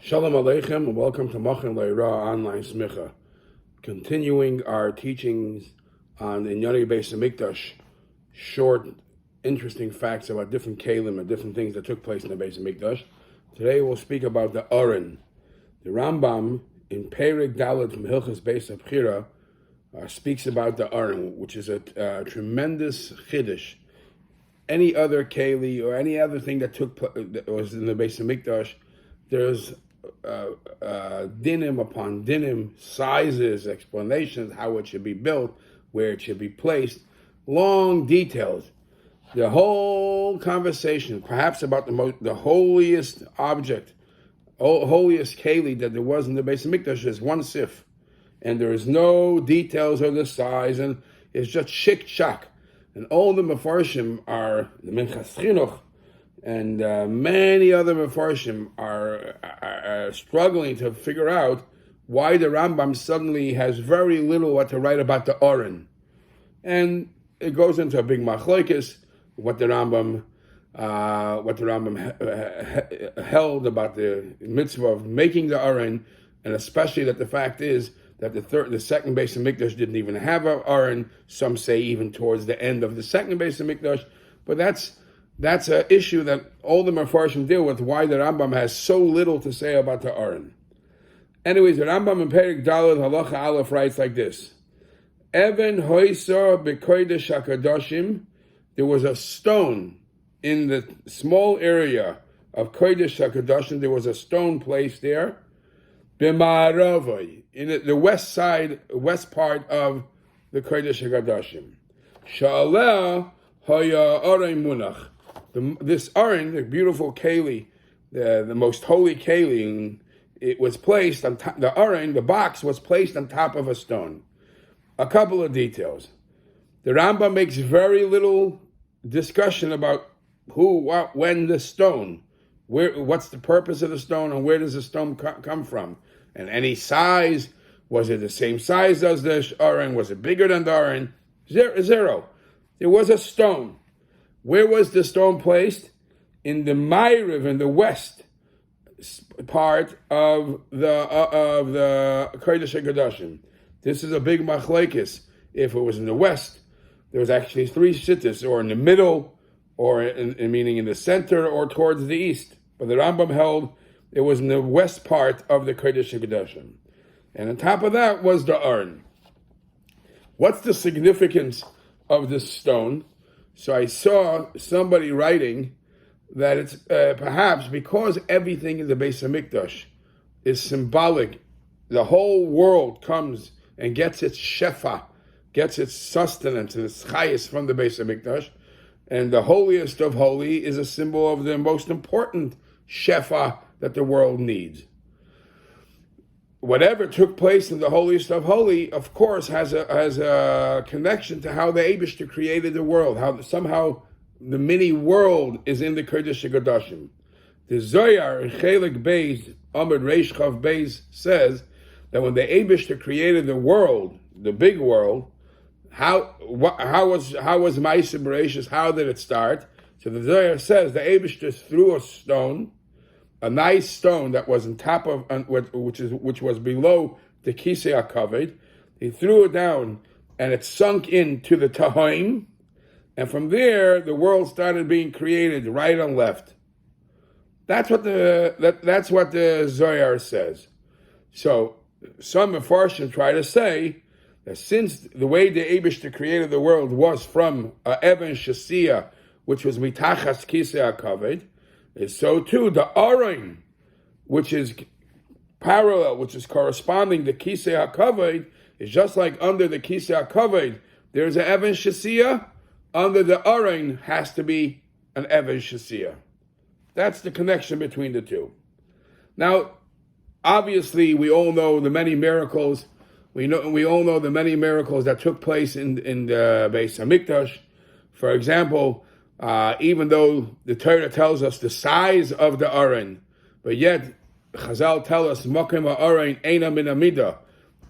Shalom Aleichem and welcome to Machin Leira Online Smicha. Continuing our teachings on the Inyani Beis Hamikdash, short, interesting facts about different kalim and different things that took place in the Beis Hamikdash. Today we'll speak about the Aron. The Rambam in Perek Dalet from Hilchos Beis Abchira speaks about the Aron, which is a tremendous chiddush. Any other keli or any other thing that that was in the Beis Hamikdash, there's dinim upon dinim, sizes, explanations, how it should be built, where it should be placed, long details. The whole conversation, perhaps about the holiest object, holiest keli that there was in the Beis Hamikdash, is one sif, and there is no details of the size, and it's just shik shak. And all the mefarshim are the Minchas Chinuch, and many other mefarshim are struggling to figure out why the Rambam suddenly has very little what to write about the Aron. And it goes into a big machlokes, what the Rambam held about the mitzvah of making the Aron, and especially that the fact is that the second Beis Hamikdash didn't even have an Aron. Some say even towards the end of the second Beis Hamikdash, but that's an issue that all the Mefarshim deal with, why the Rambam has so little to say about the Aron. Anyways, the Rambam in Perek Dalet Halacha Aleph writes like this: Even hoisa b'kodesh hakadoshim, there was a stone in the small area of Kodesh hakadoshim. There was a stone placed there, b'ma'aravai, in the west part of the Kodesh hakadoshim. Sha'aleh haya Aron munach. This Aron, the beautiful keli, the most holy keli, it was placed on top. The Aron, the box, was placed on top of a stone. A couple of details. The Rambam makes very little discussion about who, what, when the stone, what's the purpose of the stone, and where does the stone come from, and any size. Was it the same size as the Aron? Was it bigger than the Aron? Zero. There was a stone. Where was the stone placed? In the Ma'ariv, in the west part of the Kodesh HaKadoshim. This is a big machlekes. If it was in the west, there was actually three shittas, or in the middle, or meaning in the center, or towards the east. But the Rambam held it was in the west part of the Kodesh HaKadoshim. And on top of that was the Aron. What's the significance of this stone? So I saw somebody writing that it's perhaps because everything in the Beis Hamikdash is symbolic, the whole world comes and gets its shefa, gets its sustenance and its chayis from the Beis Hamikdash, and the holiest of holy is a symbol of the most important shefa that the world needs. Whatever took place in the holiest of holy, of course, has a connection to how the Eibishter created the world, how somehow the mini world is in the Kodesh HaKadoshim. The Zohar in Chelik Beis, Amud Reish Chav Beis, says that when the Eibishter created the world, the big world, how was Ma'aseh Bereshis? How did it start? So the Zohar says the Eibishter threw a stone, a nice stone that was on top of, which was below the Kisei HaKavod. He threw it down, and it sunk into the Tahaim, and from there the world started being created, right and left. That's what the Zohar says. So some Mefarshim try to say that since the way the Eibishter created the world was from Even Shasiya, which was mitachas Kisei HaKavod, so too the Aron, which is parallel, which is corresponding to Kisei HaKavod, is just like under the Kisei HaKavod there's an Even Shasiya, under the Aron has to be an Even Shasiya. That's the connection between the two. Now, obviously, we all know the many miracles. We all know the many miracles that took place in the Beis Hamikdash. For example, even though the Torah tells us the size of the Aron, but yet Chazal tell us Mokem Aron Eina Min Amida.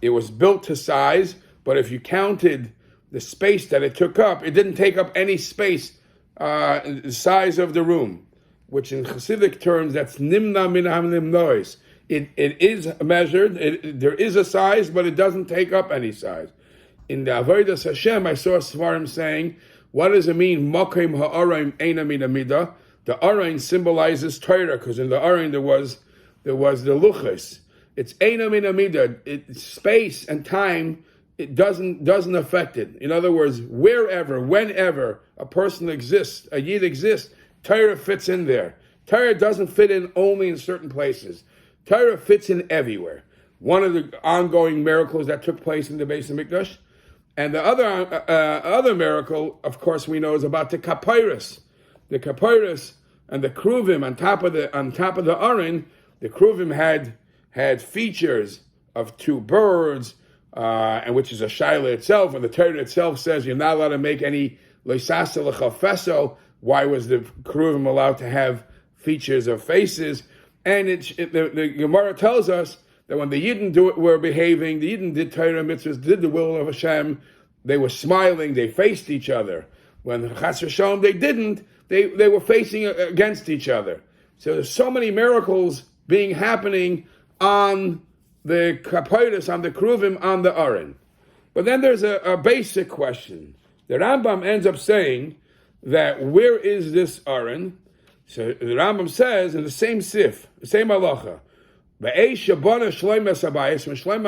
It was built to size, but if you counted the space that it took up, it didn't take up any space, the size of the room, which in Hasidic terms, that's Nimna Min HaNimnois. It is measured. There is a size, but it doesn't take up any size. In the Avodas Hashem, I saw Svarim saying, what does it mean? Mokim ha'aron eina min amida. The Aron symbolizes Torah, because in the Aron there was the luchos. It's eina min amida. Space and time, it doesn't affect it. In other words, wherever, whenever a person exists, a yid exists, Torah fits in there. Torah doesn't fit in only in certain places. Torah fits in everywhere. One of the ongoing miracles that took place in the Beis Hamikdash, and the other miracle, of course, we know is about the Kapyrus. The Kapyrus and the Kruvim on top of the Aron. The Kruvim had features of two birds, and which is a shaila itself. And the Torah itself says you're not allowed to make any leisasa lechafeso. Why was the Kruvim allowed to have features of faces? And the Gemara tells us that when the Yidden were behaving, the Yidden did Torah mitzvahs, did the will of Hashem, they were smiling, they faced each other. When Chas v'Shalom they didn't, they were facing against each other. So there's so many miracles happening on the Kapyrus, on the Kruvim, on the Aron. But then there's a basic question. The Rambam ends up saying that where is this Aron? So the Rambam says in the same sif, the same halacha, when Shlomo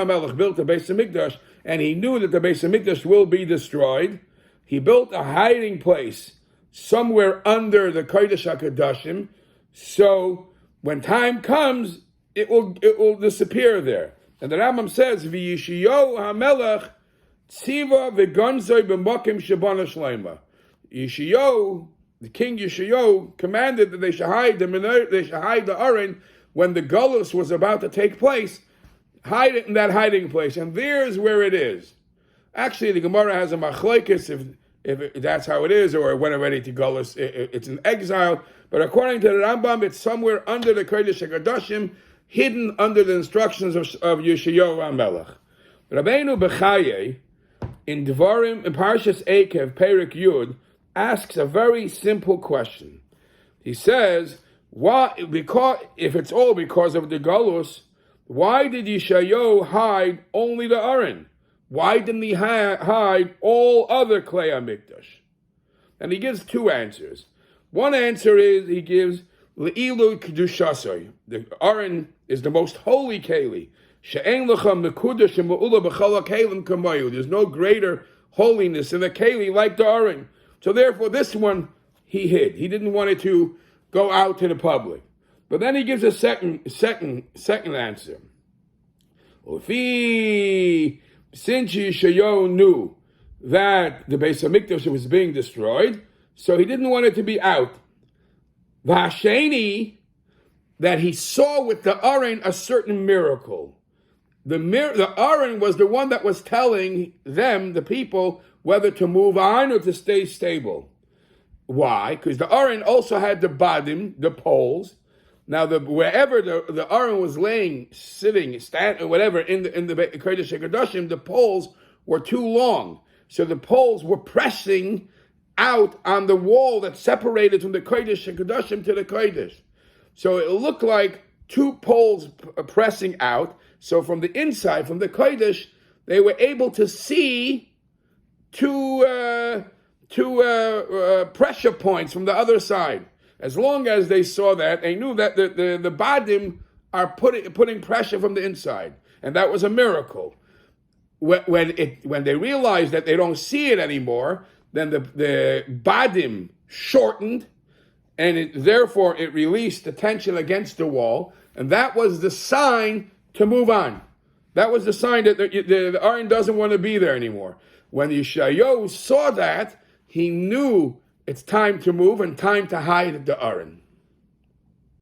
Melech built the Beis Hamikdash, and he knew that the Beis Hamikdash will be destroyed, he built a hiding place somewhere under the Kodesh HaKadoshim, so when time comes, it will disappear there. And the Rambam says, V'yishiyo HaMelech tziva v'gonzoi b'mokim shabana shleima. Yishiyo, the king Yishiyo, commanded that they should hide the Aron when the Golus was about to take place. Hide it in that hiding place, and there's where it is. Actually, the Gemara has a machlokes if that's how it is, or when already to Golus, it's in exile. But according to the Rambam, it's somewhere under the Kodesh HaKadoshim, hidden under the instructions of Yeshayahu HaMelech. Rabbeinu Bechaye, in Dvarim, in Parshas Eikev, Perik Yud, asks a very simple question. He says, "Why? Because if it's all because of the Golus, why did Yeshayahu hide only the Aron? Why didn't he hide all other Klei HaMikdash?" And he gives two answers. One answer is he gives Le'ilu Kedushasoi. The Aron is the most holy Keli. She'en lecha mekudash she'ma'ula b'chala kelim kamayu. There's no greater holiness in the Keli like the Aron. So therefore, this one he hid. He didn't want it to go out to the public. But then he gives a second answer. Since Yeshayahu knew that the Beis Hamikdash was being destroyed, so he didn't want it to be out. V'hasheni, that he saw with the Aron a certain miracle. The Aron was the one that was telling them, the people, whether to move on or to stay stable. Why? Because the Aron also had the badim, the poles. Now, wherever the Aron was laying, sitting, standing, whatever, in the Kodesh HaKadoshim, the poles were too long. So the poles were pressing out on the wall that separated from the Kodesh HaKadoshim to the Kodesh. So it looked like two poles pressing out. So from the inside, from the Kodesh, they were able to see two pressure points from the other side. As long as they saw that, they knew that the badim are putting pressure from the inside, and that was a miracle. When they realized that they don't see it anymore, then the badim shortened, and therefore it released the tension against the wall, and that was the sign to move on. That was the sign that the Aron doesn't want to be there anymore. When Yeshayahu saw that, he knew it's time to move and time to hide the Aron.